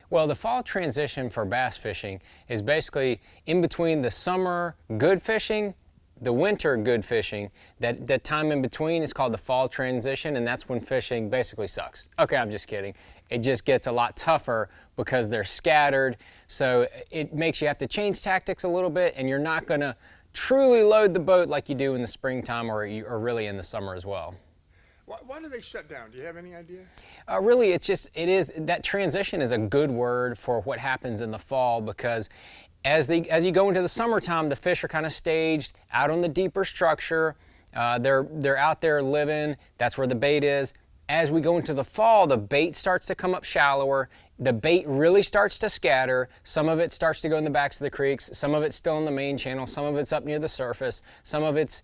Well, the fall transition for bass fishing is basically in between the summer good fishing, the winter good fishing. That time in between is called the fall transition, and that's when fishing basically sucks. Okay, I'm just kidding. It just gets a lot tougher because they're scattered, so it makes you have to change tactics a little bit, and you're not going to truly load the boat like you do in the springtime or really in the summer as well. Why do they shut down? Do you have any idea? Really, that transition is a good word for what happens in the fall, because as you go into the summertime, the fish are kind of staged out on the deeper structure. They're out there living. That's where the bait is. As we go into the fall, the bait starts to come up shallower. The bait really starts to scatter. Some of it starts to go in the backs of the creeks. Some of it's still in the main channel. Some of it's up near the surface. Some of it's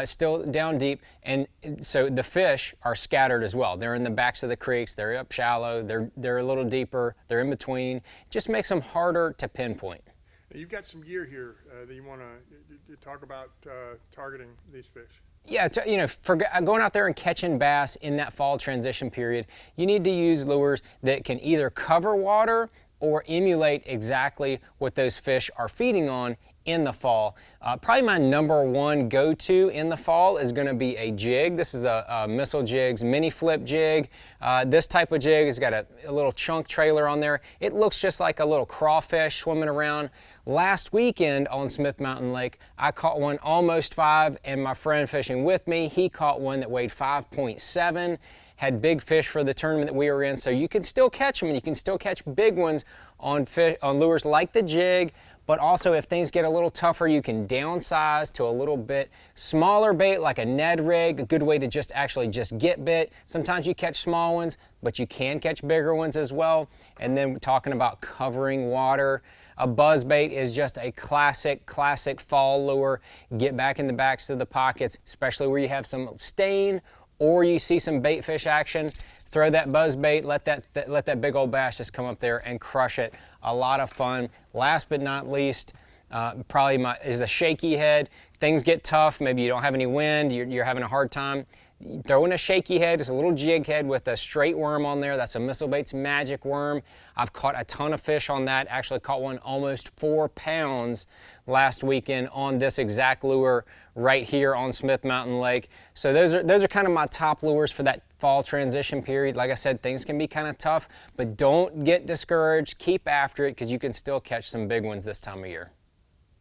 still down deep. And so the fish are scattered as well. They're in the backs of the creeks. They're up shallow. They're a little deeper. They're in between. It just makes them harder to pinpoint. Now, you've got some gear here that you want to talk about targeting these fish. Yeah, for going out there and catching bass in that fall transition period, you need to use lures that can either cover water or emulate exactly what those fish are feeding on in the fall. Probably my number one go-to in the fall is going to be a jig. This is a Missile Jigs mini flip jig. This type of jig has got a little chunk trailer on there. It looks just like a little crawfish swimming around. Last weekend on Smith Mountain Lake, I caught one almost 5, and my friend fishing with me, he caught one that weighed 5.7. Had big fish for the tournament that we were in, so you can still catch them, and you can still catch big ones on lures like the jig. But also, if things get a little tougher, you can downsize to a little bit smaller bait like a Ned rig, a good way to just get bit. Sometimes you catch small ones, but you can catch bigger ones as well. And then talking about covering water, a buzz bait is just a classic fall lure. Get back in the backs of the pockets, especially where you have some stain or you see some bait fish action. Throw that buzz bait, let that big old bass just come up there and crush it. A lot of fun. Last but not least, is a shaky head. Things get tough, maybe you don't have any wind, you're having a hard time. Throw in a shaky head, it's a little jig head with a straight worm on there. That's a Missile Baits magic worm. I've caught a ton of fish on that. Actually caught one almost 4 pounds last weekend on this exact lure right here on Smith Mountain Lake. So those are kind of my top lures for that fall transition period. Like I said, things can be kind of tough, but don't get discouraged. Keep after it, because you can still catch some big ones this time of year.